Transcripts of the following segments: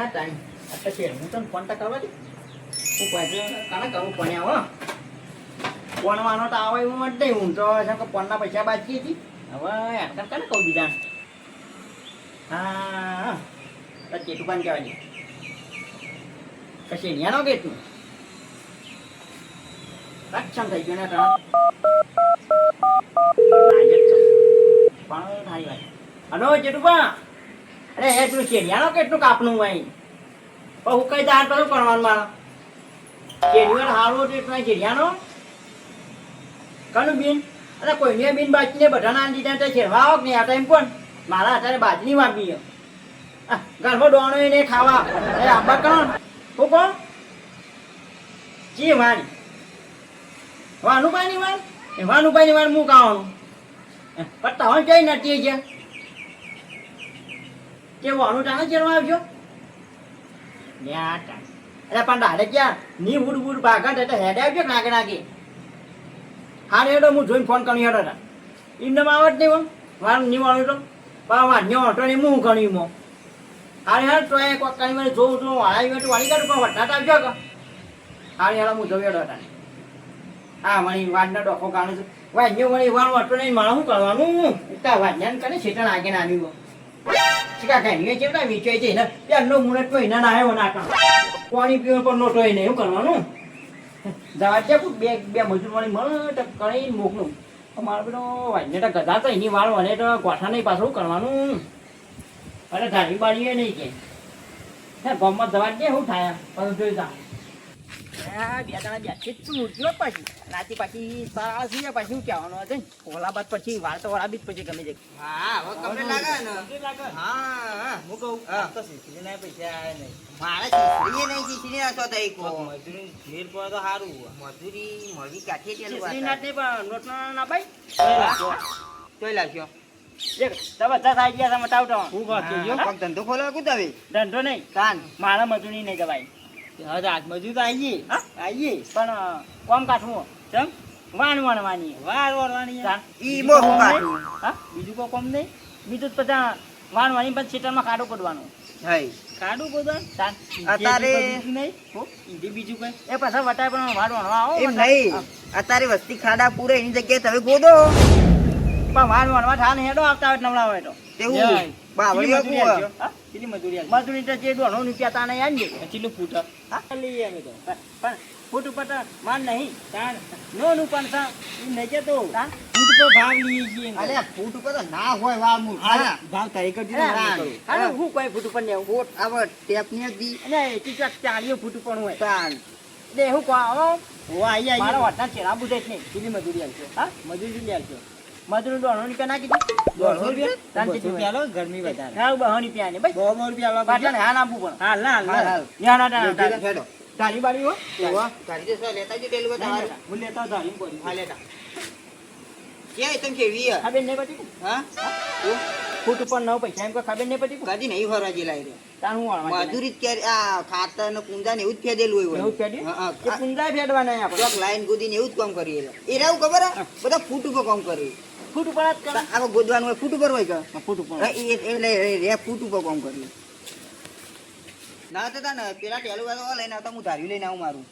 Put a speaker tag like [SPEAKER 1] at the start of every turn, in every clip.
[SPEAKER 1] Time એટલે છે હું તને ફોન તો કરવા દે હું પાછો કાને કરું પણ આવો ફોનવાનો તો આવે એવું મત નહીં હું તો છે કે ફોનના પૈસા બાકી હતી હવે હેડકર કાને કહું બીજા હા તો ચેટું કાન કહેવા દે કશે ન્યાનો ગેટનું રક્ષણ થઈ ગયું ને પણ થારી વાત હલો ચેટુપા અરે હે પેલું ચેડિયાનો કેટલું કાપનું હોય પણ હું કઈ દાર કરું કરવાનું મારો ચેડિયો હારું એટલું ચેડિયાનો કનું બીન અરે કોઈને બીન બાચીને બધાના દીધા તો છેડવા આવો કે નહીં આ ટાઈમ પણ મારા અત્યારે બાજરી વાપી ઘરમાં ડોણો એને ખાવા અરે આંબા કોણ હું કોણ જી વાણી વાનુભાઈની વાન એ વાનુભાઈની વાન હું ખાવાનું પણ તમે જઈ નથી છે કે વાનું ટાણે ચેડવા આવજો અરે પણ દાડે ક્યાં ની ઉડ ઉડ ભાગત એટલે હેડે આવજો નાગે નાગે હા હેડો હું જોઈને ફોન કરી હેડો એમને આવત નહીં વાર નહીં વાળું તો વાંધો ઓટો ને હું ગણી મો હારે હેડ તો એ કોક કઈ મને જોઉં છું વાળી વાળી કાઢું પણ વટાટ આવજો કે હારે હેડો હું જોઈ હેડો હતા હા વળી વાડના ડોખો કાઢું છું વાંધો વળી વાળું ઓટો નહીં મારે શું કરવાનું ઉતા વાંધ્યાને કરે છેટણ આગે નાની ચીકા ખાઈ ચેવડા વેચાય છે ને ત્યારનો મુરત કોઈ ના આવ્યો નાકા પાણી પીવા પણ નોટો એને એવું કરવાનું જવા છે બે બે મજૂર વાળી મળે તો કણી મોકલું મારો પેલો વાજને તો ગધા તો એની વાળ વળે તો ગોઠા નહીં પાછું કરવાનું અરે ધારી બાળીએ નહીં કે ગામમાં જવા દે શું થાય પણ જોઈ જા બે દાડા બેઠી તું ઉઠ્યો પછી રાતી પછી સારા થઈ જાય પછી શું કહેવાનું હતું ઓલા બાદ પછી વાર તો ઓલા બી પછી ગમે જાય
[SPEAKER 2] હા હવે તમને લાગે ને
[SPEAKER 1] લાગે
[SPEAKER 2] હા
[SPEAKER 1] હું કહું તો શીખી ના પૈસા આવે નહીં
[SPEAKER 2] મારે શીખડીએ નહીં શીખડી ના તો તઈ કો
[SPEAKER 1] મજૂરી ઘેર પડે તો સારું
[SPEAKER 2] મજૂરી મળવી કાઠી તેનું
[SPEAKER 1] શીખડી
[SPEAKER 2] વાત
[SPEAKER 1] ના નહીં પણ નોટ ના ભાઈ
[SPEAKER 2] તોય લાગ્યો
[SPEAKER 1] બધા થાય ગયા તમે તાવ હું
[SPEAKER 2] કોક ધંધો ખોલો કુદ હવે
[SPEAKER 1] ધંધો નહીં
[SPEAKER 2] કાન
[SPEAKER 1] મારા મજૂરી નહીં કહેવાય હવે આજ મજૂર તો આવીએ આવીએ પણ કોમ કાઠવું ચમ વાણવાની
[SPEAKER 2] ઈ બહુ કાઠું
[SPEAKER 1] હા બીજું કોઈ કોમ નહીં બીજું તો પછી વાણવાની પછી ખેતરમાં કાઢો પડવાનું
[SPEAKER 2] હઈ
[SPEAKER 1] કાઢું પડવાનું
[SPEAKER 2] અત્યારે
[SPEAKER 1] નહીં બીજું કઈ એ પાછા વટાય પણ વાણવા આવો
[SPEAKER 2] એમ નહીં અત્યારે વસ્તી ખાડા પૂરે એની જગ્યાએ તમે ગોદો
[SPEAKER 1] પણ વાણવા ઠાને હેડો આવતા હોય નવડા હોય તો
[SPEAKER 2] તેવું બાવળીઓ
[SPEAKER 1] કેટલી મજૂરી તો જે દોણો રૂપિયા તાને આવી જાય કેટલું ફૂટ હા લઈએ અમે તો પણ ફૂટ ઉપર તો માન નહીં તાણ નોનું પણ સા નહીં કેતો ફૂટ પર ભાવ લઈએ છીએ
[SPEAKER 2] અરે ફૂટ ઉપર તો ના હોય વામું
[SPEAKER 1] ભાવ તરીકે અરે હું કોઈ ફૂટ ઉપર ને
[SPEAKER 2] ફૂટ આવ ટેપ ને દી
[SPEAKER 1] અને એથી 40 ફૂટ ઉપર હોય
[SPEAKER 2] તાણ
[SPEAKER 1] એટલે હું કહો આવો આઈ મારા વાટના ચેરા બુધે જ નહીં કેટલી મજૂરી આવશે હા મજૂરી લઈ આવશે મજૂરી દોણો રૂપિયા નાખી દીધું ગરમી વધારે હા 200 રૂપિયા ને ભાઈ 200 રૂપિયા પાટણ હા નાખવું પણ હાલ ધારી બારી હો
[SPEAKER 2] ગાડી તો લેતા જ ડેલું તમારું
[SPEAKER 1] હું લેતા ધારી બોલી
[SPEAKER 2] હા લેતા કે તમ કેવી
[SPEAKER 1] ખબર નહીં પડી
[SPEAKER 2] હા
[SPEAKER 1] ફૂટ ઉપર 9 પૈસા એમ કોઈ ખબર નહીં પડી
[SPEAKER 2] ગાડી નહીં ફરવા જેલાઈ રે
[SPEAKER 1] તાર હું વાળવા
[SPEAKER 2] મજૂરી જ કે આ ખાતર ને કુંડા ને એવું જ ફેદેલું હોય
[SPEAKER 1] એવું ફેડ્યું કે કુંડા ફેડવા નહીં આપણે
[SPEAKER 2] ચોક લાઈન ગોદી ને એવું જ કામ કરીએ એ રાવ ખબર બધા ફૂટ ઉપર કામ કરે
[SPEAKER 1] ફૂટ ઉપર જ કરે
[SPEAKER 2] આ ગોદવાનું હોય ફૂટ ઉપર હોય કે
[SPEAKER 1] ફૂટ ઉપર
[SPEAKER 2] એટલે રે ફૂટ ઉપર કામ કરીએ ના તો ને પેલા ટેલું વાળો લઈને આવતા હું ધાર્યું લઈને આવું મારું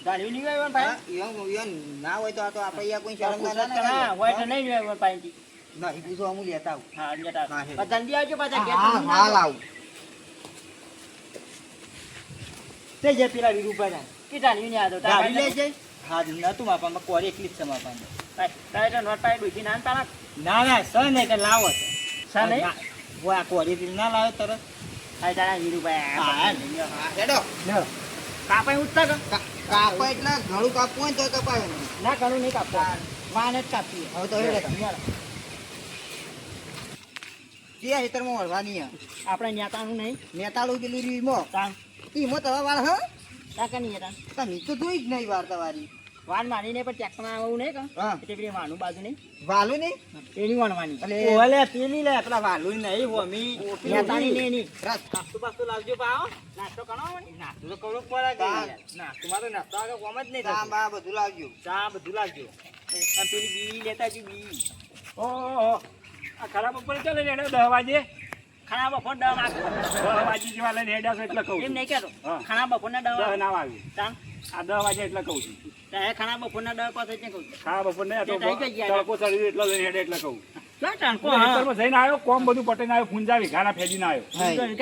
[SPEAKER 1] ધારી નહીં આવ્યો ભાઈ
[SPEAKER 2] ના હોય તો આ તો આપણે અહીંયા કોઈ શરમ
[SPEAKER 1] ના હોય તો નહીં આવ્યો ભાઈ
[SPEAKER 2] નહીં પૂછો અમુ લેતા આવું
[SPEAKER 1] હા લેતા જલ્દી આવજો પાછા
[SPEAKER 2] હા લાવ
[SPEAKER 1] તે જે પેલા વીર ઉપર કે ધારી ને આદો
[SPEAKER 2] ધારી લે છે
[SPEAKER 1] હા નતું માપામાં કોરી એકલી જ છે માપામાં કાઈ તો નોટ પાઈ ડુકી નાન તારા ના સર નહીં કે લાવો સર નહીં વો આ કોરી ના લાવે તરત આ તારા વીર ઉપર
[SPEAKER 2] હા હેડો
[SPEAKER 1] કાપાઈ ઉઠતા
[SPEAKER 2] કાપા એટલે ઘણું કાપવું હોય તો કપાય
[SPEAKER 1] ના ઘણું નહીં કાપવા વાન જ કાપી
[SPEAKER 2] હવે તો જે હેતરમાં વળવાની
[SPEAKER 1] આપણે નેતાનું નહીં
[SPEAKER 2] નેતાળું પેલું રીમો
[SPEAKER 1] તાણ
[SPEAKER 2] ઈમો તવા વાળ હા
[SPEAKER 1] કાકા નહીં નેતા
[SPEAKER 2] તમે તો જોઈ જ નહીં વાર તમારી
[SPEAKER 1] વાન મારીને પણ ટ્રેક્ટરમાં આવું નહીં
[SPEAKER 2] હા
[SPEAKER 1] એટલે પેલી વાનું બાજુ નહીં
[SPEAKER 2] વાલું નહીં
[SPEAKER 1] એની વાનવાની
[SPEAKER 2] એટલે
[SPEAKER 1] ઓલે પેલી લે પેલા વાલું નહીં હોમી નેતાની ને એની
[SPEAKER 2] રાત
[SPEAKER 1] નાસ્તો પાસ્તો લાવજો પાઓ નાસ્તો કરો નાસ્તો તો કરવો પડે કે નાસ્તો માં તો નાસ્તો આગળ કોમ જ નહીં
[SPEAKER 2] ચા બા બધું લાવજો
[SPEAKER 1] ચા બધું લાવજો અને પેલી બી લેતા જી બી ઓહો આ ખરાબ ઉપર ચાલે ને 10 વાગે ખાના બપોર દવા નાખો
[SPEAKER 3] 10 વાગે જેવા લઈને હેડ્યા છો એટલે કહું
[SPEAKER 1] એમ
[SPEAKER 3] છું.
[SPEAKER 1] નહીં કહેતો
[SPEAKER 3] હા.
[SPEAKER 1] ખાના બપોરના
[SPEAKER 3] 10
[SPEAKER 1] દવા
[SPEAKER 3] ના વાગે
[SPEAKER 1] તાણ
[SPEAKER 3] આ 10 વાગે એટલે કહું છું.
[SPEAKER 1] તારે ખાના બપોરના દવા પાસે છે કહું
[SPEAKER 3] હા બપોર ને તો
[SPEAKER 1] તે થઈ ગયા.
[SPEAKER 3] તડકો ચડી એટલે લઈને હેડે એટલે કહું.
[SPEAKER 1] ક્યાં ટાણકો
[SPEAKER 3] ખેતરમાં જઈને આવ્યો કોમ બધું પટીને આવ્યો પૂંજા વીઘાના ફેજીને આવ્યો.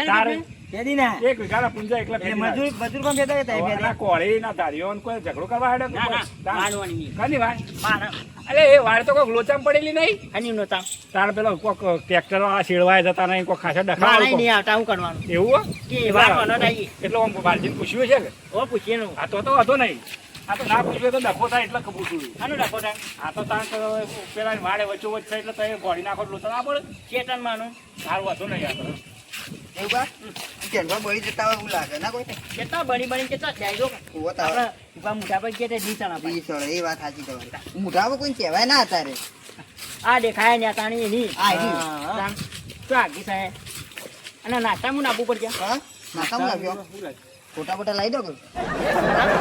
[SPEAKER 3] તારે
[SPEAKER 2] કેદી ના
[SPEAKER 3] એક વીઘાના પૂંજા એકલા ફેજીને આવ્યો.
[SPEAKER 2] મજૂર કોણ ભેગા હતા એ
[SPEAKER 3] ના કોળી ના ધારીઓ ને કોઈ ઝઘડો કરવા હેડે
[SPEAKER 1] ના ના માનવાની નહીં
[SPEAKER 3] કની વાત
[SPEAKER 1] મારા
[SPEAKER 3] અરે એ વાળ તો કોઈ લોચામ પડેલી નહીં
[SPEAKER 1] હની નો તાણ
[SPEAKER 3] તારે પેલો કોક ટ્રેક્ટર વાળા શેડવાય જતા નહીં કોઈ ખાસા
[SPEAKER 1] મારા
[SPEAKER 3] ડખા
[SPEAKER 1] નહીં આવતા હું કરવાનું
[SPEAKER 3] એવું હો?
[SPEAKER 1] કે વારવાનો નહીં
[SPEAKER 3] એટલે આમ બાલજીને પૂછ્યું છે કે
[SPEAKER 1] ઓ પૂછીએ નું
[SPEAKER 3] આ તો હતો નહીં આ તો ના પૂછ્યું તો ડખો થાય એટલે પૂછ્યું
[SPEAKER 1] આનું રાખો તાણ
[SPEAKER 3] આ તો તાણ તો પેલા વાળે વચ્ચો વચ્ચ થાય એટલે તમે ગોળી નાખો એટલે લોચા ના પડે
[SPEAKER 1] ચેતન માનું
[SPEAKER 3] સારું હતું નહીં આ તો
[SPEAKER 2] એવું બા કેનવા બળી જતા હોય એવું લાગે ના કોઈ
[SPEAKER 1] કેટલા બની બની કેટલા જાય જો
[SPEAKER 2] ઉભો તાવ
[SPEAKER 1] આપણે ઉભા મોટા પર કે તે દીસણા પાડી
[SPEAKER 2] ઈ સળે એ વાત સાચી તમારી મોઢામાં કોઈ કહેવાય ના તારે
[SPEAKER 1] આ દેખાય ને તાણી એની
[SPEAKER 2] આ એની.
[SPEAKER 1] તાણ તો આગી થાય અને નાસ્તા હું નાખવું પડશે
[SPEAKER 2] હા નાકામ લાગ્યો ફોટા ફોટા લાવી દો કોઈ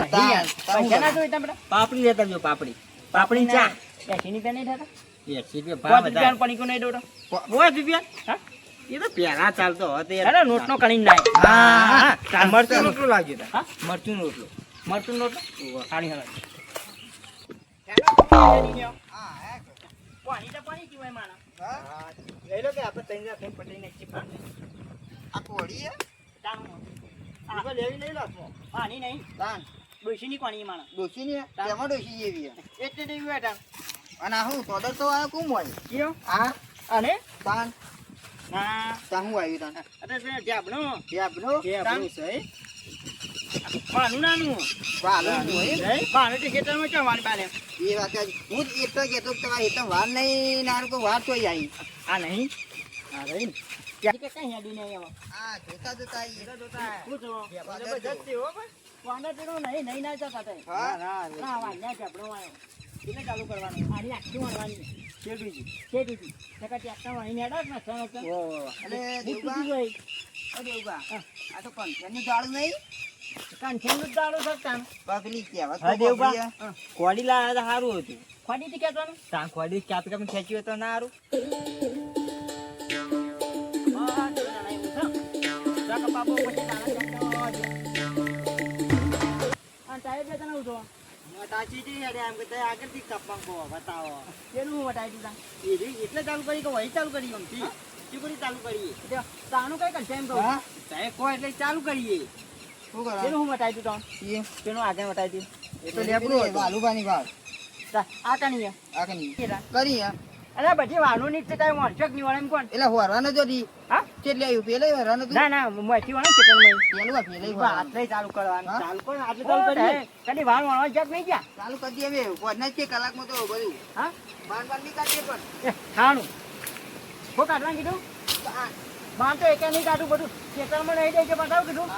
[SPEAKER 1] પૈસા ના જોઈએ તમને
[SPEAKER 2] પાપડી લેતા જો પાપડી
[SPEAKER 1] પાપડી ચા 80 રૂપિયા નહીં થતા
[SPEAKER 2] 80
[SPEAKER 1] પાંચ રૂપિયાનો પડીકો નહીં દોડો
[SPEAKER 2] 5 રૂપિયા
[SPEAKER 1] હા
[SPEAKER 2] એ તો પહેલા ચાલતો હતો
[SPEAKER 1] અરે નોટનો કણી નાય
[SPEAKER 2] હા
[SPEAKER 1] હા
[SPEAKER 2] મરચું રોટલો લાગ્યો તા
[SPEAKER 1] હા
[SPEAKER 2] મરચું રોટલો
[SPEAKER 1] મરચું નોટ ખાણી હલા
[SPEAKER 2] હા
[SPEAKER 1] પાણી તો પાણી કહેવાય માણા
[SPEAKER 2] હા લઈ લો કે આપણે તૈન રાખીને પટીને ચીપા આ કોળી હે
[SPEAKER 1] તાણું
[SPEAKER 2] આપણે લેવી નહીં લાગો
[SPEAKER 1] પાણી નહીં
[SPEAKER 2] તાન
[SPEAKER 1] ડોશીની પાણી માણા
[SPEAKER 2] ડોસી ને તેમાં ડોસી જેવી હે
[SPEAKER 1] એટલે દેવી બેઠા
[SPEAKER 2] અને આ હું તોદર તો આ કુમ હોય
[SPEAKER 1] કયો
[SPEAKER 2] આ
[SPEAKER 1] અને
[SPEAKER 2] તાન
[SPEAKER 1] હા
[SPEAKER 2] તા હું આવ્યું તાન
[SPEAKER 1] અરે છે જાબનો
[SPEAKER 2] તે આપણો
[SPEAKER 1] તે આપણું છે પાનું નાનું
[SPEAKER 2] વાલો હોય
[SPEAKER 1] પાનું તો ખેતરમાં ચવાણી પાલે
[SPEAKER 2] એ વાત જ. હું જ એટલો કહેતો કે તમારે એટલો વાર નહીં નાર કોઈ વાર તો આવી
[SPEAKER 1] આ નહીં આ રહી ને ક્યાં કે કઈ હેડી નહીં એમાં
[SPEAKER 2] આ જોતા જોતા આવી
[SPEAKER 1] પૂછો
[SPEAKER 2] વાત જ
[SPEAKER 1] જબરજસ્ત હો ભાઈ વાંડા તેનો નહીં નહીં ના જતા થાય
[SPEAKER 2] હા
[SPEAKER 1] ના વાંડા ચપડો વાયો એટલે ચાલુ કરવાનું આની આખી વાળવાની શેઠીજી શેઠીજી નકર ટ્રેક્ટર વાળીને હેડા જ ના સણો
[SPEAKER 2] અરે
[SPEAKER 1] દેવબા
[SPEAKER 2] દેવબા અરે દેવબા આ તો કંઠેનું જાળું નહીં
[SPEAKER 1] કાંઠેનું જ દાડો સરતા
[SPEAKER 2] બાપલી કહેવત
[SPEAKER 1] હા,
[SPEAKER 2] તો
[SPEAKER 1] દેવબા.
[SPEAKER 2] બાપલી હે.
[SPEAKER 4] ખોડી લાવ્યા તો સારું હતું
[SPEAKER 1] ખોડીથી કહેવાનું
[SPEAKER 4] ત્યાં ખોડી કાપી કાપી ખેંચ્યું હતું ના સારું
[SPEAKER 1] હા તો ના એવું છે જાક બાબો પછી તારા ટ્રેક્ટર વાળવા દે આ ટાયર બે તને ઉઠો
[SPEAKER 2] તાચી હતી હેડે એમ કે તે આગળથી કાપવા કહો બતાવો
[SPEAKER 1] પેલું હું વટાઈ દીધા
[SPEAKER 2] એટલે ચાલુ કરી કે વહી ચાલુ કરી ગમતી ચીકુડી ચાલુ કરીએ
[SPEAKER 1] તાનું કઈ કરશે એમ કહું
[SPEAKER 2] હા સાહેબ કહો એટલે ચાલુ કરીએ શું કરો
[SPEAKER 1] પેલું હું વટાઈ દીધું
[SPEAKER 2] એ
[SPEAKER 1] પેલું આગળ વટાઈ દીધું
[SPEAKER 2] એ તો લેબડું હતું વાલુબાની વાત
[SPEAKER 1] આ કણી
[SPEAKER 2] આ કે નહીં કરી હે
[SPEAKER 1] અરે બધી વાનું ની છે કાંઈ મોરચક ની વાળા એમ કોણ
[SPEAKER 2] એટલે હોરવાનો જો દી
[SPEAKER 1] હા
[SPEAKER 2] કેટલે આવ્યું પેલે હોરવાનો તું
[SPEAKER 1] ના ના મોટી વાળા ચેતન માં
[SPEAKER 2] પેલું આ પેલે
[SPEAKER 1] આટલે ચાલુ કરવાનું
[SPEAKER 2] હા?
[SPEAKER 1] ચાલુ કર આટલે ચાલુ કરી કદી વાળ વાળવા જક નહીં ગયા
[SPEAKER 2] ચાલુ કરી દઈએ હવે પોના છે કલાકમાં તો બધું
[SPEAKER 1] હા
[SPEAKER 2] બાર ની કાઢીએ પણ
[SPEAKER 1] એ ખાવાનું હું કાઢવાનું કીધું બાર તો એકે નહીં કાઢું બધું ચેતનમાં નહીં દે છે બતાવું કીધું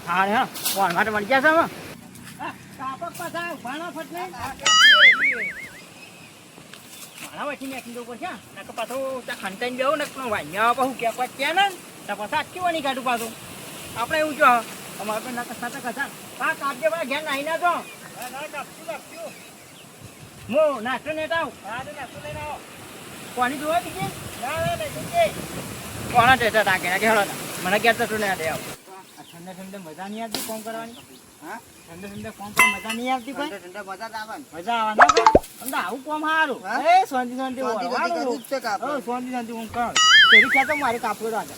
[SPEAKER 1] હા હા કોણ માટે મળી ગયા છે હવે કાપક પાછા ભાણા ફટ નહીં ભાણા વચ્ચે નાખી દઉં પડશે નકર પાછું ત્યાં ખંતાઈને બેવું ને પણ વાંચ્યા પાછું કે કોઈ કે ને તો પાછા આખી વાની કાઢું પાછું આપણે એવું જો અમારે પણ નકર સાતા કથા હા કાપજે ભાઈ ઘેર નાહી ના તો હું નાસ્તો લેતા આવું કોની જોવા બીજી કોના ટેટા ટાકે નાખે હેડો મને ક્યાં તો ના દે આવ ઠંડે ઠંડે મજા નહીં આવતી કોમ કરવાની
[SPEAKER 2] હા
[SPEAKER 1] ઠંડે ઠંડે કોમ કરવાની મજા નહીં આવતી કોઈ
[SPEAKER 2] ઠંડા મજા જ આવે ને
[SPEAKER 1] મજા આવે ના કોઈ અમને આવું કોમ સારું
[SPEAKER 2] હા?
[SPEAKER 1] એ શાંતિ શાંતિ
[SPEAKER 2] શાંતિ શાંતિ કરવું જ છે કાપડ.
[SPEAKER 1] શાંતિ શાંતિ હું કર તેરી ક્યાં તો મારે કાપવું તો આગળ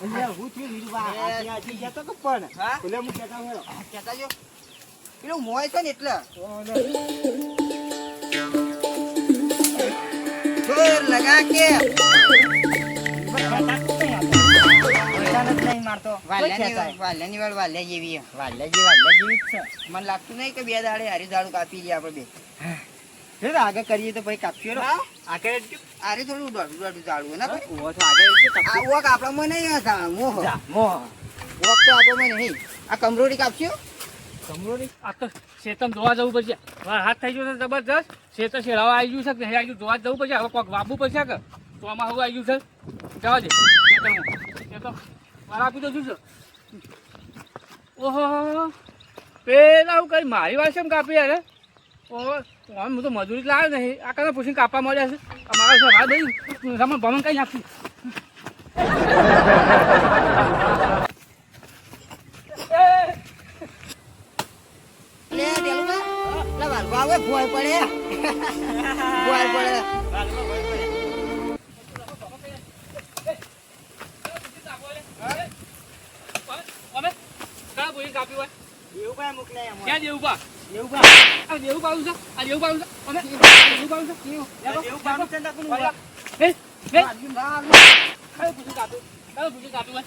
[SPEAKER 1] એટલે હું થયું બીજું બા આજી જતો કે પણ
[SPEAKER 2] હા?
[SPEAKER 1] એટલે હું કહેતા હોય
[SPEAKER 2] કહેતા જો પેલું મોય છે ને એટલે જોર લગા કે
[SPEAKER 1] નહીં મારતો
[SPEAKER 2] વાલ્યાની વાળ વાલ્યા જેવી હે.
[SPEAKER 1] વાલ્યા જેવી જ છે
[SPEAKER 2] મને લાગતું નહીં કે બે દાડે હારી દાડું કાપી ગયા આપણે બે
[SPEAKER 1] જો આગળ કરીએ તો ભાઈ કાપીએ
[SPEAKER 2] હા?
[SPEAKER 1] આગળ
[SPEAKER 2] હારી થોડું દોઢું દોઢું દાડું ના ભાઈ
[SPEAKER 1] ઉભો તો આગળ
[SPEAKER 2] આ વોક આપણામાં નહીં હતા મોહ
[SPEAKER 1] જા મોહ
[SPEAKER 2] વોક તો આપણામાં નહીં આ કમરોડી કાપશું
[SPEAKER 3] કમરોડી આ તો શેતમ જોવા જવું પડશે હવે હાથ થઈ ગયો છે જબરજસ્ત શેતર શેરાવા આવી ગયું છે કે આવી જોવા જવું પડશે હવે કોઈક વાપવું પડશે કે તો આમાં હવે આવી ગયું છે જવા દે શેતરમાં શેતર વાર આપી દો શું છે ઓહો પેલા હું કઈ મારી વાત છે કાપી યાર ઓહો હું તો મજૂરી લાવ્યો નહીં આ કારણે પૂછીને કાપવા મળ્યા છે અમારા સવાર દઈ રમણ ભમણ કઈ નાખશું
[SPEAKER 2] લે ડેલુબા લા વાલવા આવે ભોય પડે ભોય પડે
[SPEAKER 3] અમે કા પૂછીને કાપ્યું હોય
[SPEAKER 2] એવું કાય મોકલે એમ
[SPEAKER 3] ક્યાં દેવું બા
[SPEAKER 2] એવું કા
[SPEAKER 3] આ દેવું પાડું છે આ દેવું પાડું છે અમે દેવું પાડું છે
[SPEAKER 2] એવું કામ છે ના કોનું
[SPEAKER 3] હે હે
[SPEAKER 2] ના
[SPEAKER 3] કઈ પૂછીને કાપ્યું કઈ પૂછીને કાપ્યું હોય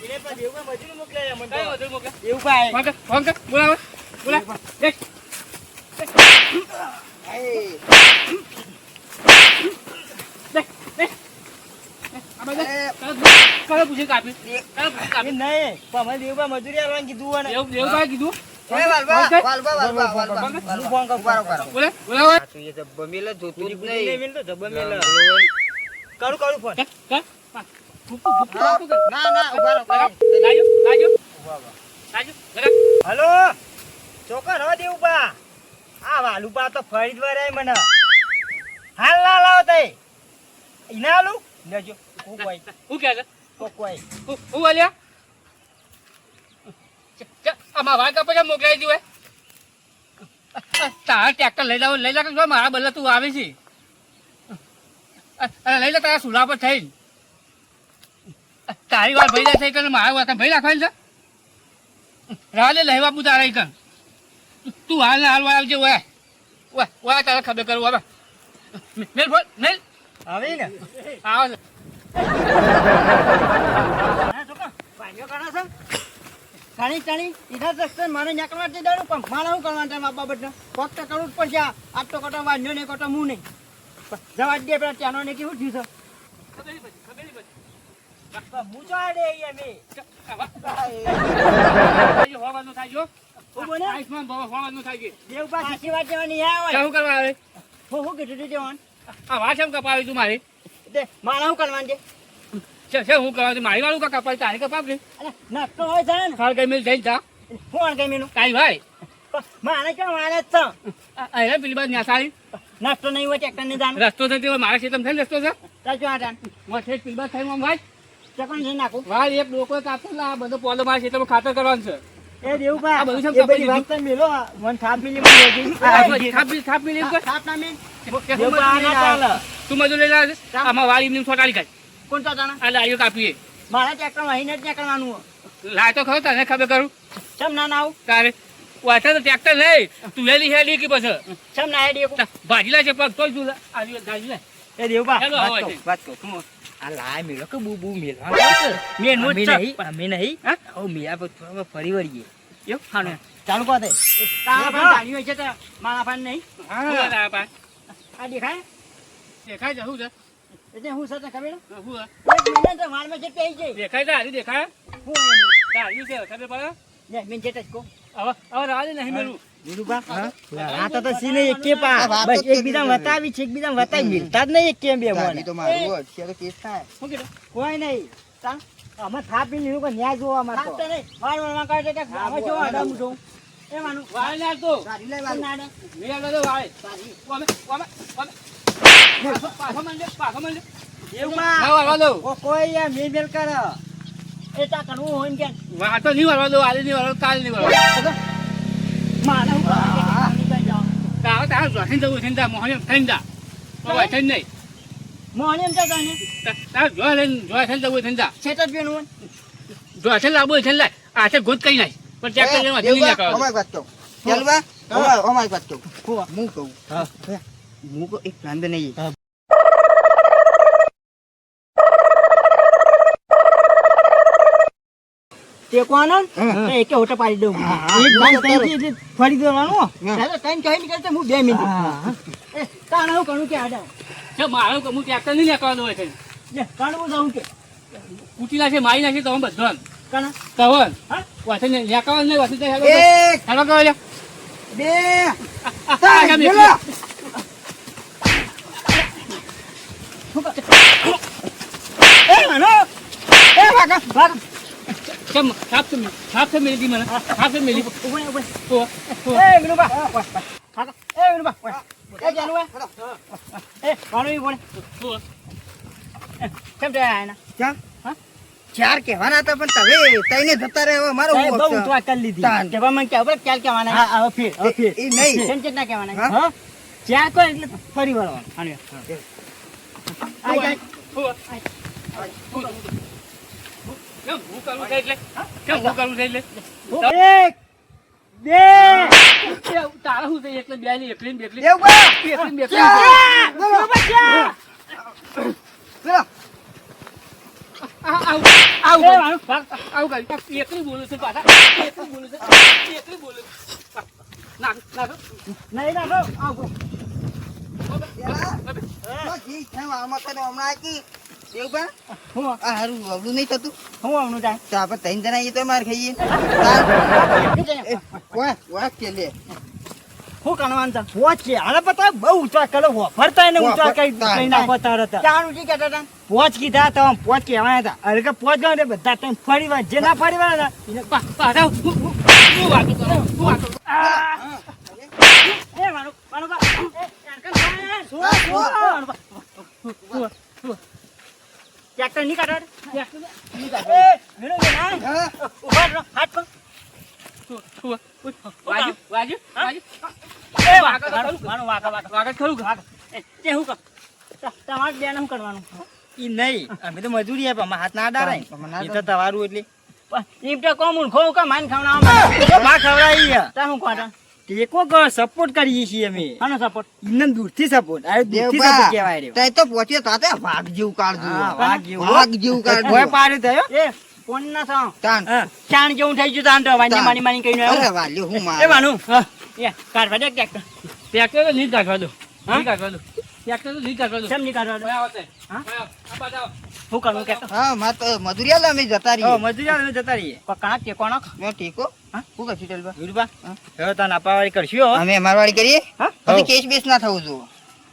[SPEAKER 2] એને પર એવું કાય મજૂરી મોકલે એમ
[SPEAKER 3] કઈ વધુ મોકલે
[SPEAKER 2] એવું કાય
[SPEAKER 3] ફોન કર બોલાવે બોલા દેખ દેખ દેખ અમે કઈ પૂછીને કાપ્યું કઈ પૂછીને કાપ્યું
[SPEAKER 2] નહીં પણ મને દેવબા મજૂરી આવવાનું કીધું હોય ને
[SPEAKER 3] દેવું દેવું કાંઈ કીધું
[SPEAKER 2] એ વાલવા હું ફોન કરું ઉભા રહો
[SPEAKER 3] બોલે બોલાવે
[SPEAKER 4] તો એ જબ્બા મેલે જોતું જ
[SPEAKER 2] નહીં
[SPEAKER 4] નહીં
[SPEAKER 2] મેલ તો જબ્બા મેલ કરું ફોન
[SPEAKER 3] કર કર ફૂફુ ફૂફુ કર
[SPEAKER 2] ના ના ઉભા રહો
[SPEAKER 3] લાજો લાજો લાજો જરા
[SPEAKER 2] હલો ચોકર હો દેવબા આ વાલુબા તો ફરી જ વરાય મને હાલ ના લાવ તઈ ઈના આલુ લેજો હું કોઈ
[SPEAKER 3] હું કહે છે
[SPEAKER 2] કોઈ
[SPEAKER 3] હું બોલ્યા આમાં વાઘ પછી મોકલાઈ દીધું તારા ટ્રેક્ટર લઈ જા કે મારા બદલે તું આવે છે અરે લઈ લે તારા સુલા પર થઈને તારી વાર ભાઈ જાય છે મારા વાત ભાઈ રાખવાની છે રાલે લઈ બાપુ તારા કણ તું હાલ ને હાલ આવજે ઓય ઓય તારા ખબર કરું હવે મેલ બોલ મેલ
[SPEAKER 2] આવી ને
[SPEAKER 3] આવ
[SPEAKER 1] કાણી ઈધા દસ્તે મારે નીકળવા તે દાડું પણ મારે શું કરવાનું time આપવા બદલે કોક તો કરવું જ પડશે આજ તો કટો વાંધો ને કટો હું નહીં જવા દે પેલા ત્યાંનો ને કેવું થયું છે
[SPEAKER 2] હું ચાડે અમે
[SPEAKER 3] હોવાનું થાય જો
[SPEAKER 1] હું બોલે
[SPEAKER 3] આયુષ્માન બાબા હોવાનું થાય છે
[SPEAKER 1] દેવબા સાચી વાત જવાની આ હોય
[SPEAKER 3] શું કરવા આવે
[SPEAKER 1] હું કીધું તું જવાનું
[SPEAKER 3] આ વાત એમ કપાવી તું મારી
[SPEAKER 1] તે મારે શું કરવાનું
[SPEAKER 3] છે હું કરવા મારી વાળું કા કપાવી તારી કપાવી
[SPEAKER 1] છે નકતો હોય છે ને
[SPEAKER 3] ખાલ કઈ મિલ થઈ જા
[SPEAKER 1] ફોન કઈ મેનું
[SPEAKER 3] કાઈ ભાઈ
[SPEAKER 1] મારે કેમ મારે જ છે
[SPEAKER 3] અરે પેલી બાદ ન્યાસારી
[SPEAKER 1] નકતો નહીં હોય ટ્રેક્ટર ને જાણ
[SPEAKER 3] રસ્તો છે તે મારા ખેતમ થઈને રસ્તો છે
[SPEAKER 1] ચાલજો આ જાણ
[SPEAKER 3] મારે ખેત પેલી બાદ થઈને આમ ભાઈ
[SPEAKER 1] ચકણ છે નાખું
[SPEAKER 3] ભાઈ એક ડોકો કાપતો આ બધો પોલો મારા ખેતરમાં ખાતર કરવાનું છે
[SPEAKER 1] એ દેવબા
[SPEAKER 3] આ બધું
[SPEAKER 1] એ બધી વાત તમે મેલો મને થાપ મિલી મને
[SPEAKER 3] થાપ મિલી એમ કર
[SPEAKER 1] થાપ ના મેં
[SPEAKER 3] દેવબા આ ના ચાલે. તું મજૂર લઈ લાવે આમાં વાળી એમની છોટાડી કાઢ
[SPEAKER 1] કોણ તો જાણે
[SPEAKER 3] આ લાઈઓ કાપીએ
[SPEAKER 1] મારા ટ્રેક્ટર વાહીને જ નીકળવાનું
[SPEAKER 3] લાય તો ખરો તને ખબર કરું
[SPEAKER 1] ચમ ના આવું
[SPEAKER 3] તારે વાંચે તો ટ્રેક્ટર લઈ તું વેલી હેલી કે પછી
[SPEAKER 1] ચમ ના હેડી
[SPEAKER 3] ભાજી લાય છે પગ તોય તું આવી ભાજી લે
[SPEAKER 2] એ દેવબા
[SPEAKER 3] હેલો,
[SPEAKER 2] વાત
[SPEAKER 3] હવે
[SPEAKER 2] કહું,
[SPEAKER 3] છે.
[SPEAKER 2] વાત કહું. આ લાય મેલો કે બુ બુ મેલો
[SPEAKER 1] મેં નું જ છે.
[SPEAKER 2] અમે નહીં
[SPEAKER 1] હા?
[SPEAKER 2] ઓ મિયા પર થોડા ફરી વળીએ
[SPEAKER 1] એવું હાને
[SPEAKER 2] ચાલુ કર દે
[SPEAKER 1] તારા પાસે ધાણી હોય છે તો મારા પાસે નહીં
[SPEAKER 3] હું આ પા
[SPEAKER 1] આ દેખાય
[SPEAKER 3] દેખાય છે શું છે
[SPEAKER 1] એટલે હું સાથે ખબર
[SPEAKER 3] શું છે?
[SPEAKER 1] એક મહિના તો વાળમાં જે પેઈ જાય
[SPEAKER 3] દેખાય છે હારી દેખાય
[SPEAKER 1] હું એનું
[SPEAKER 3] હારી છે ખબર પડે
[SPEAKER 1] લે મેં જે ટચકો
[SPEAKER 3] હવે રાજી નહીં મેળવું
[SPEAKER 1] વિરુબા આ તો સીને એક કે પા બસ એકબીજા વતાવી છે એકબીજા વતાવી મિલતા જ નહીં એક કે બે મોને
[SPEAKER 2] તો મારું અત્યારે કેસ થાય
[SPEAKER 3] શું કીધું
[SPEAKER 1] કોઈ નહીં તા અમે થાપી લીધું કે ન્યાય જોવા માં તો નહીં વાર વાર કાઢે કે અમે જોવા આડામ જોઉં એવાનું
[SPEAKER 3] વાળે ના તો
[SPEAKER 2] ગાડી લઈ
[SPEAKER 1] ના ના
[SPEAKER 3] મેં આગળ તો વાળે ઓમે પાછો મંડે
[SPEAKER 1] એવું
[SPEAKER 3] ના વાળવા દઉં
[SPEAKER 1] ઓ કોઈ યાર મેલ કર એ તા કરવું હોય ને કે
[SPEAKER 3] વાળ તો નહીં વાળવા દઉં આજે નહીં વાળવા કાલ નહીં વાળવા
[SPEAKER 1] મારા હું કરી જાઉં
[SPEAKER 3] તારા જોઈને જવું છે ને મોહન થઈને જા તો હોય છે નહીં
[SPEAKER 1] મોહન એમ જતા ને
[SPEAKER 3] તારા જોવા લઈને જોવા થઈને જવું થઈને જા
[SPEAKER 1] છેટ જ બેનું
[SPEAKER 3] જોવા છે લાવવું છે લાય આ છે ગોત કઈ નાખ પણ ટ્રેક્ટર લેવા જલ્દી ના કરો
[SPEAKER 2] અમારી વાત કહું ચાલવા અમારી વાત કહું
[SPEAKER 1] હું
[SPEAKER 2] હું કહું
[SPEAKER 1] હા
[SPEAKER 2] હું કહું એક પ્લાન બનાવીએ
[SPEAKER 1] તે કોણ એક હોટે પાડી દઉં એક ભાઈ ત્યાંથી ફરી દેવાનું ત્રણ કહી નીકળશે હું 2 મિનિટ એ તાણ હું કરું કે આડા
[SPEAKER 3] છે મારું કે હું ટ્રેક્ટર નહીં લેવાનું હોય છે
[SPEAKER 1] લે કાણું જાઉં કે
[SPEAKER 3] કૂટી નાખે મારી નાખે તો બધો
[SPEAKER 1] કાના
[SPEAKER 3] કવન
[SPEAKER 1] હા
[SPEAKER 3] વાસે ને લેકાવાનું નહીં વાસે હેલો
[SPEAKER 2] એક
[SPEAKER 3] હેલો કહો લે
[SPEAKER 2] બે
[SPEAKER 3] ત્રણ,
[SPEAKER 2] બોલો
[SPEAKER 1] એ માનો એ વાગા વાગા
[SPEAKER 3] કેમ થાપ છે મિલી મને થાપ છે મિલી
[SPEAKER 1] ઉભો ઉભો
[SPEAKER 3] ઓ
[SPEAKER 1] એ મિનુબા કાકા એ વિનુભા, એ જાનુ એ ભાણું ઈ બોલે.
[SPEAKER 3] શું?
[SPEAKER 1] કેમ તે આયા ના?
[SPEAKER 2] ક્યાં?
[SPEAKER 1] હા?
[SPEAKER 2] ચાર કહેવાના હતા પણ તમે તઈને જતા રહે હવે મારો
[SPEAKER 1] સાહેબ,
[SPEAKER 2] હું
[SPEAKER 1] બહુ
[SPEAKER 2] હક છે.
[SPEAKER 1] ઉતવા કરી લીધી.
[SPEAKER 2] તાન.
[SPEAKER 1] કે મને કે હવે ક્યાં કહેવાના? હા, હવે ફેર.
[SPEAKER 2] એ નહીં.
[SPEAKER 1] કેમ ચેતના કહેવાના?
[SPEAKER 2] હા?
[SPEAKER 1] હા? ચાર કોઈ એટલે ફરી વળવાનું. હાલ્યો. આય, આય.
[SPEAKER 3] કેમ હું કરવું છે એટલે? કેમ હું કરવું છે એટલે?
[SPEAKER 1] એક, બે,
[SPEAKER 3] એ તારે શું છે એટલે બે ની એકલી ને બેકલી?
[SPEAKER 2] દેવબા!
[SPEAKER 3] એકલી ને બેકલી?
[SPEAKER 2] ચાર! બોલો. બોલો.
[SPEAKER 3] આવું આવું આવું કરી એકલી બોલું છું પાછા એકલી બોલું છું એકલી બોલું છું. નાખ નાખ
[SPEAKER 1] નહીં નાખો. આવો.
[SPEAKER 2] હા, જી, થયું. આમાં તો હમણાં આકી. દેવબા,
[SPEAKER 1] હું
[SPEAKER 2] આ હારું અવળું નહીં થતું
[SPEAKER 1] હું આવનું થાય.
[SPEAKER 2] તો આપણે ત્રણ જણા એ તો માર ખાઈએ તાર. એ, વાહ, વાહ કે લે.
[SPEAKER 1] હું કરવાનું છે? પહોંચ છે. હાલે પતા બહુ ઊંચા કરો. ફરતા એને ઊંચા કઈ કઈ નાખો તરત. ચાણ ઊંચી કહેતા હતા. પહોંચ કીધા તો પહોંચ કહેવાના હતા. અરે કે પહોંચ ગયો ને બધા તમે ફરી વાર જે ના ફરી વાર હતા એને
[SPEAKER 3] પાછા હું વાતો કરું હું વાતો કરું.
[SPEAKER 2] હા.
[SPEAKER 1] એ મારું મારું બા. એ કાંકણ ભાઈ. શું મારું બા. ટ્રેક્ટર નહીં કાઢો. ટ્રેક્ટર નહીં કાઢો. એ મેરો મેના.
[SPEAKER 2] હા.
[SPEAKER 1] ઉભા રહો. હાથ પકડ.
[SPEAKER 3] વાજુ વાજુ વાજુ
[SPEAKER 1] એ વાકા કરું. મારું વાકા વાકા.
[SPEAKER 3] વાગત ખરું કે?
[SPEAKER 1] એ તે હું કર. તમારે બેન શું કરવાનું?
[SPEAKER 2] ઈ નહીં અમે તો મજૂરી આપે હાથ ના ડારાય એ તો તમારું એટલે
[SPEAKER 1] એમ તો કોમુન ખો કા માન ખાવના
[SPEAKER 2] માં ખવડાવી
[SPEAKER 1] તા હું કોટા
[SPEAKER 2] ટેકો સપોર્ટ કરીએ છીએ અમે
[SPEAKER 1] આનો સપોર્ટ
[SPEAKER 2] ઇન્ને દૂરથી સપોર્ટ આ દૂરથી સપોર્ટ કહેવાય રે
[SPEAKER 5] તઈ તો પહોંચ્યો તાતે વાઘ જેવું કાઢજો
[SPEAKER 2] હા, વાઘ જેવું.
[SPEAKER 5] વાઘ જેવું
[SPEAKER 2] ભોય
[SPEAKER 5] કાઢજો
[SPEAKER 2] પાડ્યો થયો
[SPEAKER 1] એ કોણ ના થાવ
[SPEAKER 5] તાન
[SPEAKER 1] ચાણ જેવું થઈ ગયું તાન તો વાંજે માની માની કહીને
[SPEAKER 5] અરે વાલ્યો હું
[SPEAKER 1] એ
[SPEAKER 5] માર
[SPEAKER 1] માનું એ કાઢવા દે ટ્રેક્ટર
[SPEAKER 3] ટ્રેક્ટર તો નહીં કાઢવા દો
[SPEAKER 1] હા?
[SPEAKER 3] નહીં કાઢવા દો ટ્રેક્ટર તો નહીં કાઢવા દો
[SPEAKER 1] કેમ નહીં કાઢવા દે?
[SPEAKER 3] ભાઈ આવો તે.
[SPEAKER 1] હા?
[SPEAKER 3] ભાઈ આવો. આ બાજુ આવો.
[SPEAKER 1] શું કરવું કે
[SPEAKER 5] હા માં તો મજૂરી આલે અમે જતા રહીએ
[SPEAKER 2] મજૂરી આવે જતા રહીએ
[SPEAKER 1] કાણા કે કોણ
[SPEAKER 5] મેં ઠીકો
[SPEAKER 1] હા?
[SPEAKER 5] શું કરશું ટેલબા
[SPEAKER 2] ગુરુબા હવે તાન અપાવાળી કરશું હો.
[SPEAKER 5] અમે અમારવાળી કરીએ
[SPEAKER 1] હા?
[SPEAKER 5] હવે કેસ બેસ ના થવું જો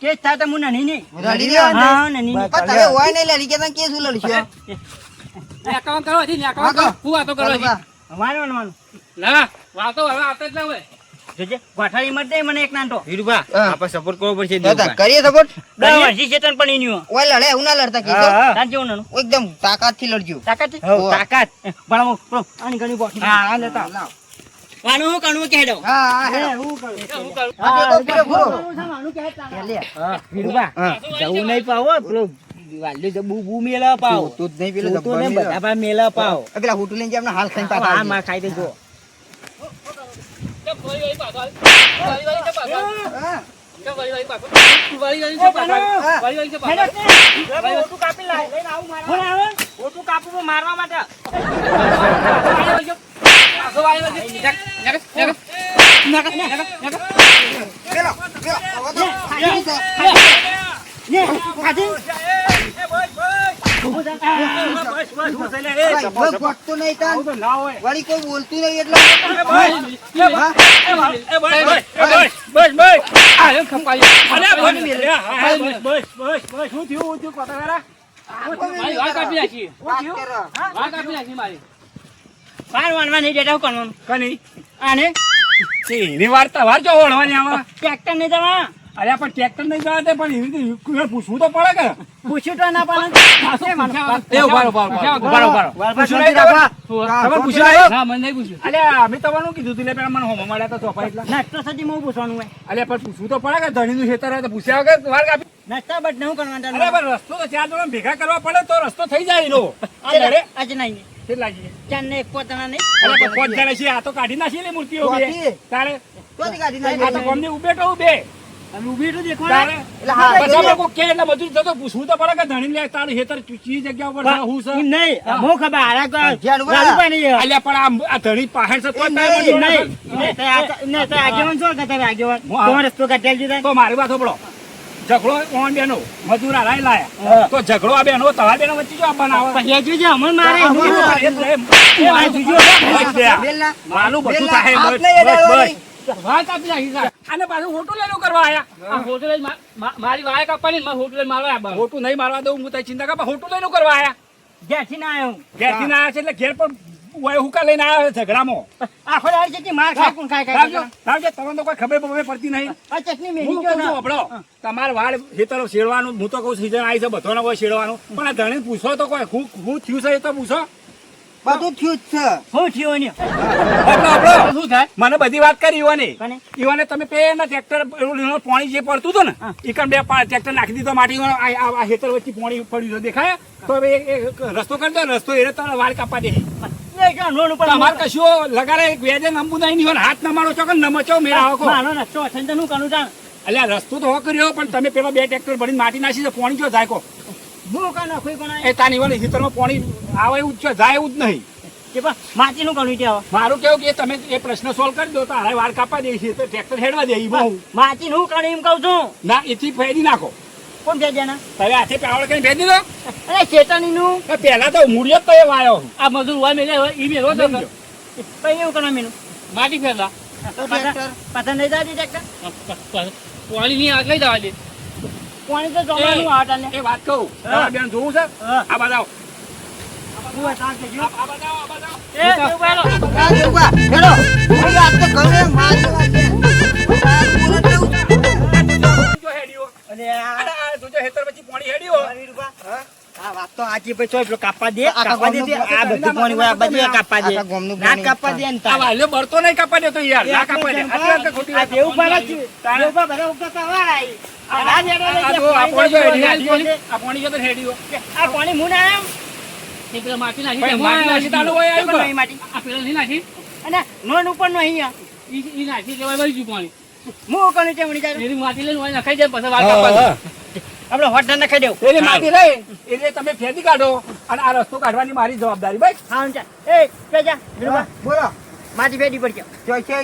[SPEAKER 1] કે થાય તો મુના નહીં નહીં
[SPEAKER 5] લડી લેવા
[SPEAKER 1] હા નહીં નહીં.
[SPEAKER 5] પણ તમે હોય નહીં લડી કે કેસ લડશો
[SPEAKER 3] નેકાવા કરવા દી, નેકાવા
[SPEAKER 5] વાગો.
[SPEAKER 3] કરો. હું વાતો કરવા દી.
[SPEAKER 5] ટેલબા,
[SPEAKER 1] મારવાનું માનું
[SPEAKER 3] ના વાતો હવે આવતા જ ના હોય.
[SPEAKER 1] જોજે ગોઠાળી મત દે મને એક નાનતો
[SPEAKER 2] વીરુબા
[SPEAKER 5] હા.
[SPEAKER 2] આપણે સપોર્ટ કરવો પડશે
[SPEAKER 5] તો તાન
[SPEAKER 2] દેવબા.
[SPEAKER 5] કરીએ સપોર્ટ
[SPEAKER 1] 10 વર્ષથી ચેતન પણ ઈન્યું
[SPEAKER 5] ઓય લડે હું ના લડતા
[SPEAKER 2] હા,
[SPEAKER 5] કીધો
[SPEAKER 2] હા.
[SPEAKER 1] તાન જેવું નાનું
[SPEAKER 5] એકદમ તાકાત થી લડજો
[SPEAKER 1] તાકાત છે?
[SPEAKER 2] હઉ, તાકાત
[SPEAKER 1] ભણાવો પ્રો આની ઘણી બોટી
[SPEAKER 2] હા હા લેતા
[SPEAKER 5] લાવ.
[SPEAKER 1] વાનું હું કણવું કે હેડો
[SPEAKER 5] હા હા
[SPEAKER 1] એ
[SPEAKER 5] હેડો.
[SPEAKER 1] હું કરું
[SPEAKER 3] એ હું કરું.
[SPEAKER 5] હા, ટેકો પૂરો પૂરો.
[SPEAKER 1] વાનું કે હેડતા
[SPEAKER 5] લે.
[SPEAKER 2] હા વીરુબા
[SPEAKER 5] હા.
[SPEAKER 2] જવું નહીં પાવો પેલો વાલ્યો તો બુ મેલા પાવ
[SPEAKER 5] તું જ નહીં પેલો
[SPEAKER 2] તું તો ને
[SPEAKER 5] જબ્બર
[SPEAKER 2] બધા પાસે મેલા પાવ
[SPEAKER 5] આ પેલા હોટલ લઈને આપણે હાલ ખાઈને
[SPEAKER 2] હા
[SPEAKER 5] પાછા
[SPEAKER 2] માં ખાઈ દેજો
[SPEAKER 3] કેમ વળી વળી પાછો હાલ? વળી વળી છે પાછો હાલ?
[SPEAKER 5] હા.
[SPEAKER 3] કેમ વળી વળી પાછો? વળી વળી છે પાછો હાલ?
[SPEAKER 5] હા.
[SPEAKER 3] વળી વળી છે પાછો
[SPEAKER 1] હેડો
[SPEAKER 3] હાલ?
[SPEAKER 1] ને ઓટું કાપી લાય લઈને આવું મારવા હું આવે ઓટું કાપવું મારવા માટે
[SPEAKER 3] વળી વળી છે. પાછો વળી વળી છે. નેક, નેક, નેક.
[SPEAKER 5] પેલો પેલો હવે તો ખાઈ છે.
[SPEAKER 1] ને ખાધી
[SPEAKER 5] ભાઈ, હવે ગોઠતો નહીં તાન. વળી કોઈ બોલતું નહીં એટલે
[SPEAKER 3] આ એમ ખપાઈ. અરે મારી વાત કાપી નાખી.
[SPEAKER 5] વાત કરો.
[SPEAKER 3] વાત કાપી નાખી મારી.
[SPEAKER 1] મારવાનું નહીં દેતા હું કરવાનું
[SPEAKER 3] કની
[SPEAKER 1] આને
[SPEAKER 3] એની વાર્તા વાર જો ઓળવાની આમાં.
[SPEAKER 1] ટ્રેક્ટર નહીં જવા
[SPEAKER 3] અરે પણ ટ્રેક્ટર નહીં જવા દે પણ એવી રીતે પૂછવું તો પડે કે.
[SPEAKER 1] પૂછ્યું તો ના પાડે
[SPEAKER 3] એ ઉભારો ઉભારો
[SPEAKER 2] પૂછ્યું નહીં બાપા.
[SPEAKER 3] તમે પૂછ્યું નહીં? ના મને નહીં પૂછ્યું. અલ્યા અમે તમારું કીધું તું લે પેલા મને હોમો મળ્યા તો ચોપા એટલા.
[SPEAKER 1] નાસ્તો સજી હું પૂછવાનું હોય
[SPEAKER 3] અલ્યા પણ પૂછવું તો પડે કે ધણીનું ખેતર હોય તો પૂછ્યા વગર વાર કાપી.
[SPEAKER 1] નાસ્તા બટ નહીં કરવાનું
[SPEAKER 3] અરે પણ રસ્તો તો ચાર જણા ભેગા કરવા પડે તો રસ્તો થઈ જાય એનો. આ લડે
[SPEAKER 1] આજે નહીં
[SPEAKER 3] કેટલા છે?
[SPEAKER 1] ચાર ને એક પોતાના નહીં
[SPEAKER 3] અરે પણ પોત જણા છીએ આ તો કાઢી નાખી લે મૂર્તિઓ બે.
[SPEAKER 5] ચોથી.
[SPEAKER 3] તારે
[SPEAKER 5] ચોથી કાઢી
[SPEAKER 3] આ તો
[SPEAKER 5] નાખી.
[SPEAKER 3] ગમની ઉભે તો ઉભે.
[SPEAKER 1] અમે ઊભી તો
[SPEAKER 3] તારે
[SPEAKER 1] દેખવાના
[SPEAKER 5] એટલે હા,
[SPEAKER 3] બધા લોકો કે એટલે બધું જતો પૂછવું તો પડે કે ધણી લે તારું ખેતર ચી જગ્યા ઉપર છે, હું છે.
[SPEAKER 1] એમ નહીં હું ખબર હારા કર
[SPEAKER 5] ધ્યાન વાળા.
[SPEAKER 1] લાલુ ભાઈ નહીં
[SPEAKER 3] અલ્યા પણ આ ધણી પાહે છે તો
[SPEAKER 5] એ
[SPEAKER 3] તારે
[SPEAKER 5] નહીં,
[SPEAKER 3] બધું
[SPEAKER 1] નહીં નહીં તો આગેવાન છો કે તમે આગેવાન
[SPEAKER 3] હું આ-
[SPEAKER 1] તમારો રસ્તો કાઢી દીધા
[SPEAKER 3] તો મારી વાત સાંભળો. ઝઘડો ઓન બેનો મજૂર હારાય લાયા તો ઝઘડો આ બેનો તમારા બેનો વચ્ચે જો આપવાના આવે.
[SPEAKER 1] પછી હજુ જે હમણાં મારે
[SPEAKER 3] એ આ જોજો.
[SPEAKER 5] બેલ ના.
[SPEAKER 3] માલું બધું
[SPEAKER 5] બેલ ના.
[SPEAKER 3] થાય.
[SPEAKER 5] હાથ
[SPEAKER 3] બસ,
[SPEAKER 5] નહીં
[SPEAKER 3] બસ,
[SPEAKER 5] અડાડવાની.
[SPEAKER 3] બસ. વાત આપી નાખી સાહેબ. આને પાછું હોટું લઈને કરવા આયા. આ હોટું લઈને મારી વાય કાપવાની ને મારે હોટું લઈને મારવા આયા. હોટું નહીં મારવા દઉં હું તારી ચિંતા કર હોટું લઈને કરવા આયા.
[SPEAKER 1] ઘેરથી ના આવ્યો
[SPEAKER 3] ઘેરથી ના આયા છે એટલે ઘેર પણ
[SPEAKER 6] ઓય હુકા લઈને આવ્યો છે ઝઘડામાં.
[SPEAKER 1] આખો દાડી જેટલી માર ખાય કોણ ખાય
[SPEAKER 6] લાવજો,
[SPEAKER 1] ખાય
[SPEAKER 6] લાવજો. તમને તો કોઈ ખબર બબર પડતી નહીં.
[SPEAKER 1] આ ચટણી
[SPEAKER 6] હું
[SPEAKER 1] મેલી
[SPEAKER 6] કહું
[SPEAKER 1] ગયો
[SPEAKER 6] છું,
[SPEAKER 1] ના
[SPEAKER 6] સાંભળો. તમારે વાળ ખેતરો શેરવાનું, હું તો કહું સીઝન આવી છે બધાને કોઈ શેરવાનું, પણ આ ધણીને પૂછો તો કોઈ હું થયું છે એ તો પૂછો.
[SPEAKER 5] બધું થયું જ છે.
[SPEAKER 1] હું થયો ને
[SPEAKER 6] સાંભળો,
[SPEAKER 3] શું થાય
[SPEAKER 6] મને બધી વાત કરી ઈવાને.
[SPEAKER 1] કને?
[SPEAKER 6] ઈવાને તમે પેલા ટ્રેક્ટર પાણી જે પડતું હતું ને એકમ બે ટ્રેક્ટર નાખી દીધો માટી આ ખેતર વચ્ચે પાણી પડ્યું છે દેખાય તો હવે એક રસ્તો કરી દો, રસ્તો એ તારા વાળ કાપવા દે.
[SPEAKER 1] એ જો નોન ઉપર
[SPEAKER 6] તમારે કશું લગાડે એક વેજે નંબુ નહીં ઈવન હાથ નમાડો છો કે નમચો મેરા આવો.
[SPEAKER 1] માનો નચો અઠન હું કનું જાણ
[SPEAKER 6] અલ્યા રસ્તો તો હો કર્યો પણ તમે પેલા 2 ટ્રેક્ટર ભરીને માટી નાખી તો પાણી જો જાય કો
[SPEAKER 1] હું કા નાખું પણ
[SPEAKER 6] એ તાની ઈવન ખેતરમાં પાણી આવે એવું જ છે, જાય એવું જ નહીં.
[SPEAKER 1] કે બા માટીનું કનું છે હવે
[SPEAKER 6] મારું કેવું કે તમે એ પ્રશ્ન સોલ્વ કરી દો તો હારે વાળ કાપવા દે છે તો ટ્રેક્ટર હેડવા દે ઈ બહુ
[SPEAKER 1] માટીનું હું કનું એમ કહું છું
[SPEAKER 6] ના એથી ફેરી નાખો.
[SPEAKER 1] કોણ છે જેના
[SPEAKER 6] તમે હાથે પાવડ કરીને ભેજી દો.
[SPEAKER 1] અરે ચેતણીનું
[SPEAKER 6] પહેલા તો મૂળિયો જ તો એ વાયો.
[SPEAKER 3] આ મજૂર હોય મેલે ઈ મેલો તો કર.
[SPEAKER 1] કઈ એવું કરવા મેનું
[SPEAKER 3] માટી ફેરલા
[SPEAKER 1] પાછા નહીં જાતી ટ્રેક્ટર
[SPEAKER 3] પાણી ની આગ લઈ જવા દે.
[SPEAKER 1] પાણી તો જવાનું આટા ને
[SPEAKER 6] એ વાત કહું તમારે બેન જોવું છે
[SPEAKER 1] હા.
[SPEAKER 6] આ બતાવો
[SPEAKER 1] હું સાંજ થઈ ગયો
[SPEAKER 6] આ બતાવો આ બતાવો.
[SPEAKER 1] એ દેવભાઈ લો.
[SPEAKER 5] આ દેવબા, હેલો. હું આજ તો ઘરે મારી વાત છે. આ પૂરો દેવું.
[SPEAKER 6] જો હેડ્યો
[SPEAKER 1] અને આ
[SPEAKER 6] જોજો હેતર પછી પાણી હેડ્યો.
[SPEAKER 1] આ વાત તો આજી પછી ચોય પેલો કાપવા દે
[SPEAKER 5] આખા
[SPEAKER 1] કાપવા દે
[SPEAKER 5] ગામનું
[SPEAKER 1] આ બધું પાણી હોય આ બધું કાપવા દે
[SPEAKER 5] આખા ગામનું
[SPEAKER 1] ના
[SPEAKER 5] પાણી.
[SPEAKER 1] કાપવા દે ને
[SPEAKER 6] આ
[SPEAKER 1] તાર.
[SPEAKER 6] વાલ્યો બળતો નહીં કાપવા દેતો યાર ના કાપવા દે. આટલી વાત તો ખોટી
[SPEAKER 1] આ
[SPEAKER 6] વાત.
[SPEAKER 1] દેવભાઈ જ છે. દેવભાઈ બધા ઉગતા વાળાય. આ ના દેડો
[SPEAKER 6] આ
[SPEAKER 1] લઈ
[SPEAKER 6] જો આ
[SPEAKER 1] જાય,
[SPEAKER 6] પાણી જો
[SPEAKER 1] પાણી
[SPEAKER 6] હેડ્યો. આ પાણી જો તો હેડ્યો.
[SPEAKER 1] આ પાણી મું ના આવ્યો.
[SPEAKER 3] એ પેલા માટી નાખી
[SPEAKER 6] ભાઈ,
[SPEAKER 3] દે.
[SPEAKER 6] માટી નાખી તાળું હોય આવ્યું
[SPEAKER 1] પણ
[SPEAKER 6] કે?
[SPEAKER 1] નહીં માટી.
[SPEAKER 3] આ પેલા નહીં નાખી
[SPEAKER 1] અને નોન ઉપર નો અહીંયા
[SPEAKER 3] ઈ નાખી દેવાય વળી ગયું પાણી.
[SPEAKER 1] હું કનું છે મણી જાય
[SPEAKER 3] એની માટી લઈને વાળી નખાઈ દે પછી વાળ કાપવા દે.
[SPEAKER 1] આપણે હોટ ના ખાઈ દેવું
[SPEAKER 6] એટલે માટી લઈ એટલે તમે ફેંદી કાઢો અને આ રસ્તો કાઢવાની મારી જવાબદારી ભાઈ.
[SPEAKER 1] હા ચાલ એ પેજા
[SPEAKER 5] હા, બોલો.
[SPEAKER 1] માટી ભેડી પડી
[SPEAKER 5] જોઈ છે.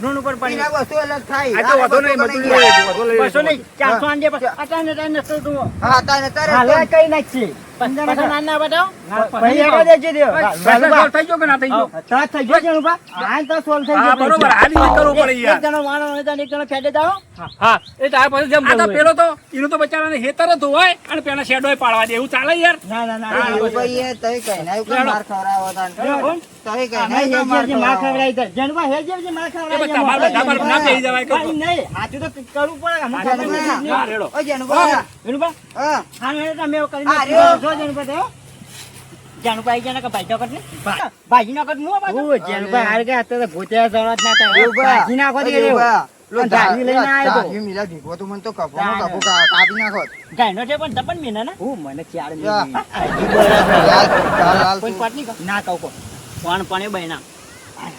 [SPEAKER 1] નોન ઉપર પડી
[SPEAKER 5] એના વસ્તુ અલગ થાય.
[SPEAKER 6] આ તો વધુ નહીં બધું લઈ લેજો, વધુ લઈ લેજો.
[SPEAKER 1] બસો નહીં 400 આંજે પછી અટાને ટાને નસ્તો તું
[SPEAKER 5] હા, તાને તારે
[SPEAKER 1] હાલે
[SPEAKER 5] તો-
[SPEAKER 1] કઈ નાખી પંદર નાના બતાવો
[SPEAKER 3] પછી
[SPEAKER 1] ભાઈ આગળ દેજે દેવ
[SPEAKER 6] પ્રશ્ન solve થઈ ગયો કે ના થઈ ગયો?
[SPEAKER 1] તા થઈ ગયો જણું બા આ તો સોલ્વ થઈ
[SPEAKER 6] હા,
[SPEAKER 1] ગયો
[SPEAKER 6] બરોબર. આ રીતે કરવું પડે યાર.
[SPEAKER 1] એક જણો માનો અને એક જણો ફેડે જાઓ
[SPEAKER 3] હા એ તાર પાસે જેમ
[SPEAKER 6] આ તો
[SPEAKER 3] કરવું હોય.
[SPEAKER 6] પેલો તો એનું તો બચારાને હેતર જ ધોવાય અને પેલા શેડોય પાડવા દે એવું ચાલે યાર.
[SPEAKER 1] ના ના ના
[SPEAKER 6] હા,
[SPEAKER 1] ના
[SPEAKER 5] દેવભાઈ એ તઈ કઈ ના એવું માર ખવડાવો તાન. તઈ કઈ ના એવું માર
[SPEAKER 1] માર
[SPEAKER 5] ખવડાવો.
[SPEAKER 1] ખવડાવી દે જણવા હેજે જે માર
[SPEAKER 6] એ પણ તમારે બધા પર ના બેસી જવાય કે
[SPEAKER 1] ભાઈ નહીં હાચું તો કરવું પડે અમુક
[SPEAKER 5] હા,
[SPEAKER 1] જણો
[SPEAKER 6] હા, રેડો.
[SPEAKER 5] ઓ જેનુભા.
[SPEAKER 1] જણવા
[SPEAKER 5] હા.
[SPEAKER 1] હા મેં તમે એવું કરી
[SPEAKER 5] હા, રહ્યો.
[SPEAKER 1] જો જણવા દે જાણું ભાઈ જાણે કે ભાઈ તો કટ ને ભાજી ના કટ મો બાજુ જણવા હાર ગયા તો ભૂતિયા જરત ના થાય
[SPEAKER 5] દેવભા.
[SPEAKER 1] ભાજી નાખો દે
[SPEAKER 5] દેવભા. લો,
[SPEAKER 1] ધારી લઈને આવ્યો તો.
[SPEAKER 5] ધારી મિલા ભીગો તો મને તો કપોનો કપો કાપી નાખો.
[SPEAKER 1] ગાયનો છે પણ દપન મેના ના હું મને ખ્યાલ
[SPEAKER 5] યા.
[SPEAKER 1] નહીં
[SPEAKER 5] લાલ, લાલ
[SPEAKER 1] કોઈ
[SPEAKER 5] તું.
[SPEAKER 1] પાટ નહીં કહો. ના કહું કહો પણ પણ એ બહેના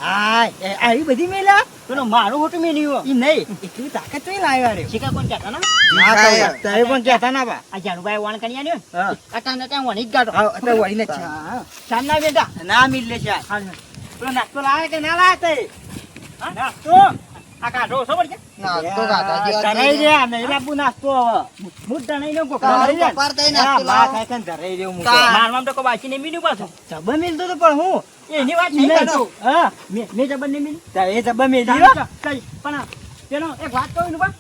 [SPEAKER 1] હાય આવી બધી મેલા પેલો મારું હોટું મેન્યું ઈ નહીં એટલી તાકાત તો લાવ્યા રે શીખા કોણ કહેતા ના
[SPEAKER 5] ના થાય.
[SPEAKER 1] તારે પણ કહેતા ના બા આ જાનુભાઈ વાણ કરી આન્યો
[SPEAKER 5] હા.
[SPEAKER 1] અટા નટા વણી જ ગાડો
[SPEAKER 5] હા, અત્યારે વળીને જ છે.
[SPEAKER 1] શાન ના બેટા
[SPEAKER 5] ના મિલે છે.
[SPEAKER 1] પેલો નાસ્તો લાવે કે ના લાવે તે હા નાસ્તો આ કાઢો ખબર છે
[SPEAKER 5] ના, તો ગાધા જેવા
[SPEAKER 1] ધરાઈ
[SPEAKER 5] થઈ
[SPEAKER 1] રહ્યા નહીં લાબુ નાસ્તો હવે હું ધરાઈ નો કોક
[SPEAKER 5] તારું કપાળ થઈ નાસ્તો લાવો.
[SPEAKER 1] ધરાઈ રહ્યો હું
[SPEAKER 5] તા.
[SPEAKER 1] મારવામાં તો કોઈ બાકી નહીં મીનું પાછું જબર મિલતો તો પણ હું એની વાત નહીં
[SPEAKER 5] નહીં
[SPEAKER 1] કરતો હા મેં જબર નહીં મિલી એ જબર મિલી પણ પેલો એક વાત કહું ને બા